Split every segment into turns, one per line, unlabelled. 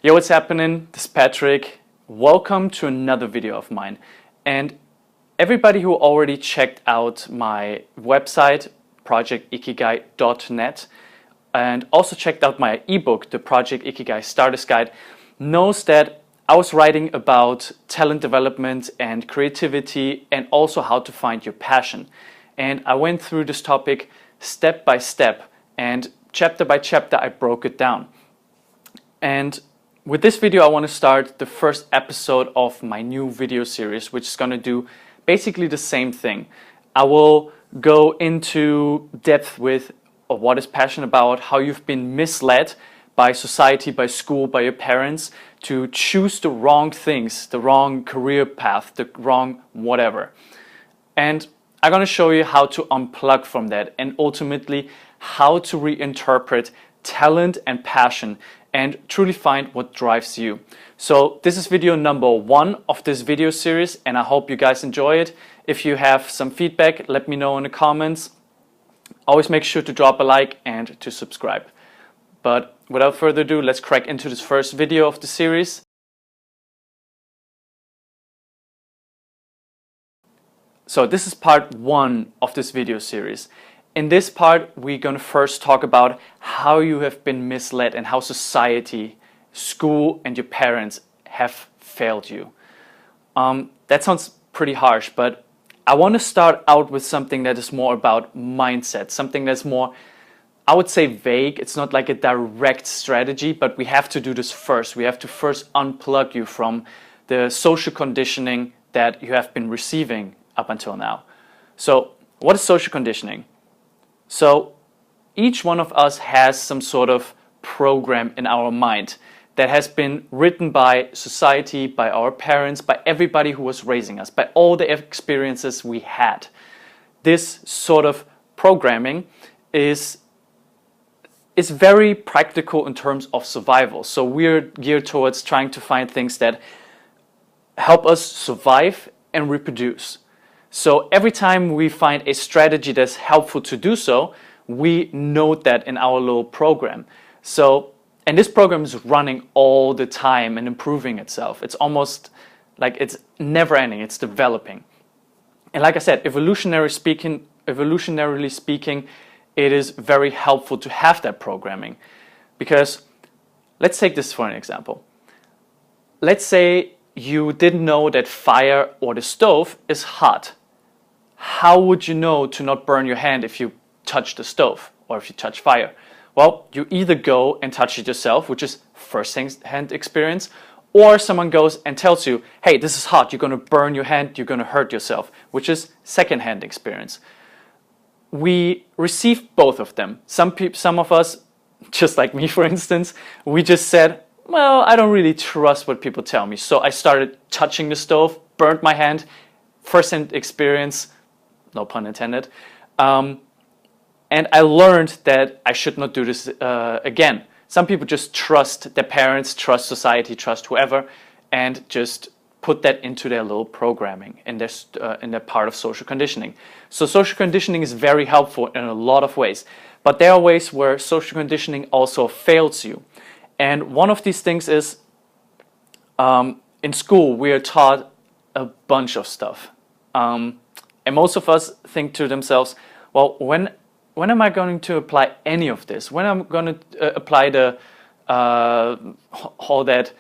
Yo, what's happening? This is Patrick. Welcome to another video of mine. And everybody who already checked out my website, projectikigai.net, and also checked out my ebook, the Project Ikigai Starter's Guide, knows that I was writing about talent development and creativity and also how to find your passion. And I went through this topic step by step and chapter by chapter I broke it down. And with this video I want to start the first episode of my new video series, which is going to do basically the same thing. I will go into depth with what is passion about, how you've been misled by society, by school, by your parents to choose the wrong things, the wrong career path, the wrong whatever. And I'm going to show you how to unplug from that and ultimately how to reinterpret talent and passion and truly find what drives you. So this is video number 1 of this video series and I hope you guys enjoy it. If you have some feedback, let me know in the comments. Always make sure to drop a like and to subscribe. But without further ado, let's crack into this first video of the series. So this is part 1 of this video series. In this part, we're going to first talk about how you have been misled and how society, school, and your parents have failed you. That sounds pretty harsh, but I want to start out with something that is more about mindset, something that's more, I would say, vague. It's not like a direct strategy, but we have to do this first. We have to first unplug you from the social conditioning that you have been receiving up until now. So what is social conditioning? So each one of us has some sort of program in our mind that has been written by society, by our parents, by everybody who was raising us, by all the experiences we had. This sort of programming is very practical in terms of survival. So we're geared towards trying to find things that help us survive and reproduce. So every time we find a strategy that's helpful to do so, we note that in our little program. And this program is running all the time and improving itself. It's almost like it's never ending, it's developing. And like I said, evolutionarily speaking, it is very helpful to have that programming. Because let's take this for an example. Let's say you didn't know that fire or the stove is hot. How would you know to not burn your hand if you touch the stove or if you touch fire? Well, you either go and touch it yourself, which is first-hand experience, or someone goes and tells you, hey, this is hot, you're going to burn your hand, you're going to hurt yourself, which is second-hand experience. We receive both of them. Some of us, just like me for instance, we just said, well, I don't really trust what people tell me. So I started touching the stove, burned my hand, first-hand experience, no pun intended. And I learned that I should not do this again. Some people just trust their parents, trust society, trust whoever, and just put that into their little programming in their part of social conditioning. So social conditioning is very helpful in a lot of ways. But there are ways where social conditioning also fails you. And one of these things is, in school, we are taught a bunch of stuff. And most of us think to themselves, well, when am I going to apply any of this? When am I going to apply the all that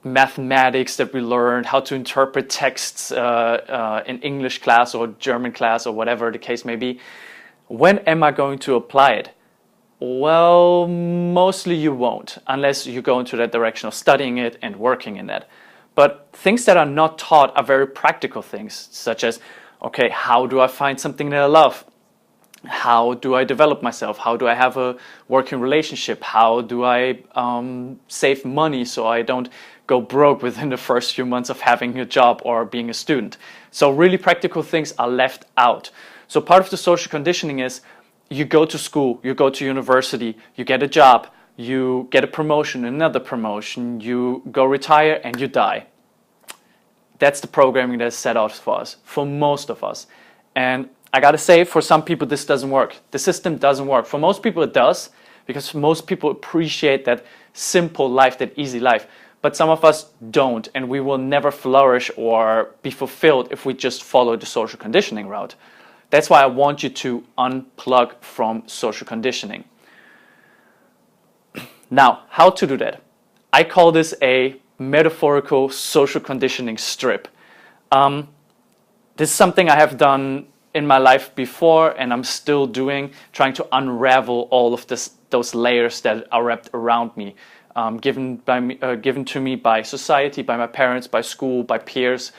mathematics that we learned, how to interpret texts in English class or German class or whatever the case may be? When am I going to apply it? Well, mostly you won't, unless you go into that direction of studying it and working in that. But things that are not taught are very practical things, such as, okay, how do I find something that I love? How do I develop myself? How do I have a working relationship? How do I save money so I don't go broke within the first few months of having a job or being a student? So really practical things are left out. So part of the social conditioning is you go to school, you go to university, you get a job, you get a promotion, another promotion, you go retire and you die. That's the programming that's set out for us, for most of us. And I gotta say, for some people this doesn't work. The system doesn't work. For most people it does, because most people appreciate that simple life, that easy life. But some of us don't, and we will never flourish or be fulfilled if we just follow the social conditioning route. That's why I want you to unplug from social conditioning. Now, how to do that? I call this a metaphorical social conditioning strip. This is something I have done in my life before, and I'm still doing, trying to unravel all of those layers that are wrapped around me, given to me by society, by my parents, by school, by peers,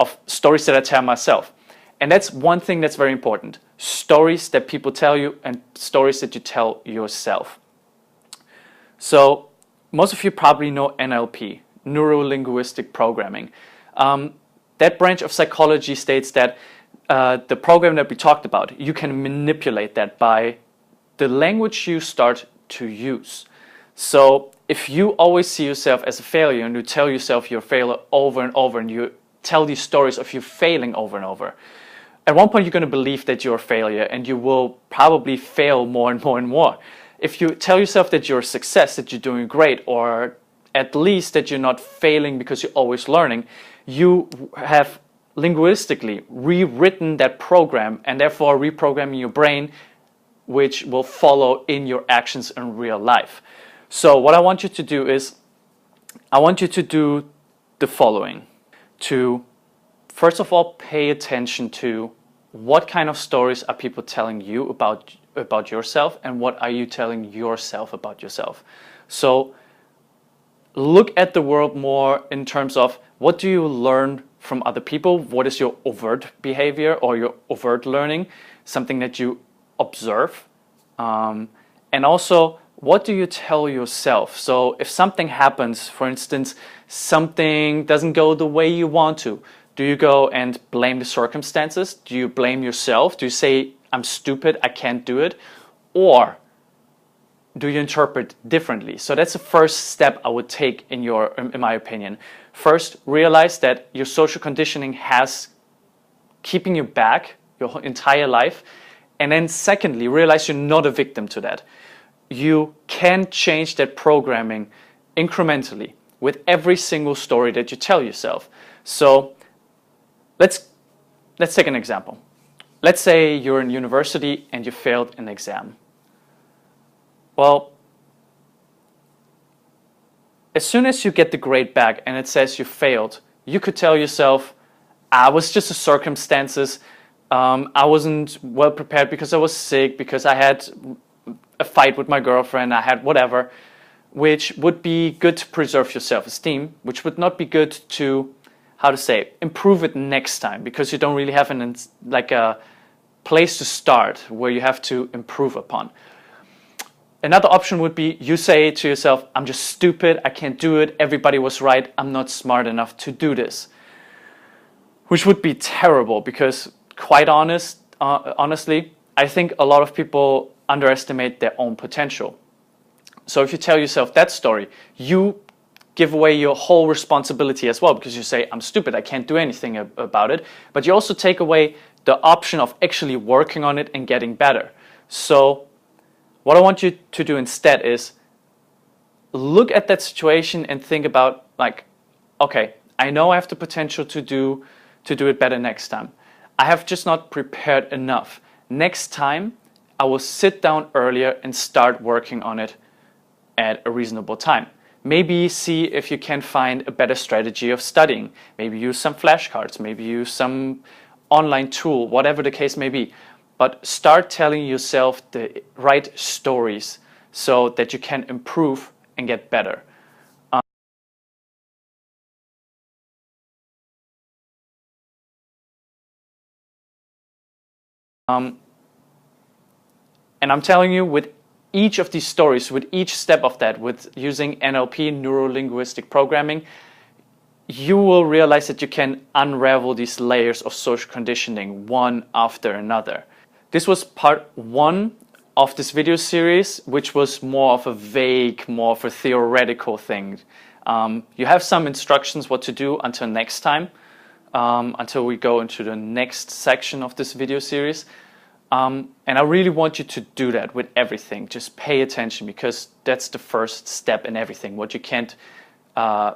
of stories that I tell myself. And that's one thing that's very important. Stories that people tell you and stories that you tell yourself. So most of you probably know NLP, neuro-linguistic programming. That branch of psychology states that the program that we talked about, you can manipulate that by the language you start to use. So if you always see yourself as a failure and you tell yourself you're a failure over and over, and you tell these stories of you failing over and over, at one point you're going to believe that you're a failure, and you will probably fail more and more and more. If you tell yourself that you're a success, that you're doing great, or at least that you're not failing because you're always learning, you have linguistically rewritten that program, and therefore reprogramming your brain, which will follow in your actions in real life. So what I want you to do is, I want you to do the following. To, first of all, pay attention to what kind of stories are people telling you about yourself, and what are you telling yourself about yourself. So look at the world more in terms of, what do you learn from other people? What is your overt behavior or your overt learning? Something that you observe. And also, what do you tell yourself? So if something happens, for instance, something doesn't go the way you want to, do you go and blame the circumstances? Do you blame yourself? Do you say, I'm stupid, I can't do it? Or do you interpret differently? So that's the first step I would take in my opinion. First, realize that your social conditioning has keeping you back your entire life. And then secondly, realize you're not a victim to that. You can change that programming incrementally with every single story that you tell yourself. So let's take an example. Let's say you're in university and you failed an exam. Well, as soon as you get the grade back and it says you failed, you could tell yourself, I was just the circumstances, I wasn't well prepared because I was sick, because I had a fight with my girlfriend, I had whatever, which would be good to preserve your self-esteem, which would not be good to, how to say, improve it next time, because you don't really have a place to start where you have to improve upon. Another option would be, you say to yourself, I'm just stupid, I can't do it, everybody was right, I'm not smart enough to do this. Which would be terrible, because quite honestly, I think a lot of people underestimate their own potential. So if you tell yourself that story, you give away your whole responsibility as well, because you say, I'm stupid, I can't do anything about it. But you also take away the option of actually working on it and getting better. So what I want you to do instead is look at that situation and think about, like, okay, I know I have the potential to do it better next time. I have just not prepared enough. Next time, I will sit down earlier and start working on it at a reasonable time. Maybe see if you can find a better strategy of studying. Maybe use some flashcards, maybe use some online tool, whatever the case may be. But start telling yourself the right stories so that you can improve and get better. And I'm telling you, with each of these stories, with each step of that, with using NLP, neuro-linguistic programming, you will realize that you can unravel these layers of social conditioning one after another. This was part 1 of this video series, which was more of a vague, more of a theoretical thing. You have some instructions what to do until next time, until we go into the next section of this video series. And I really want you to do that with everything. Just pay attention, because that's the first step in everything. What you can't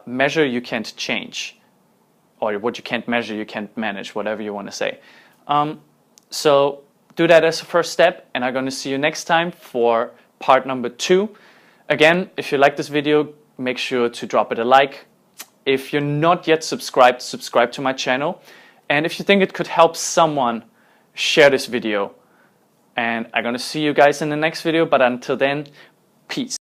measure, you can't change. Or what you can't measure, you can't manage, whatever you want to say. So do that as a first step, and I'm going to see you next time for part number 2. Again, if you like this video, make sure to drop it a like. If you're not yet subscribed, subscribe to my channel. And if you think it could help someone, share this video. And I'm going to see you guys in the next video, but until then, peace.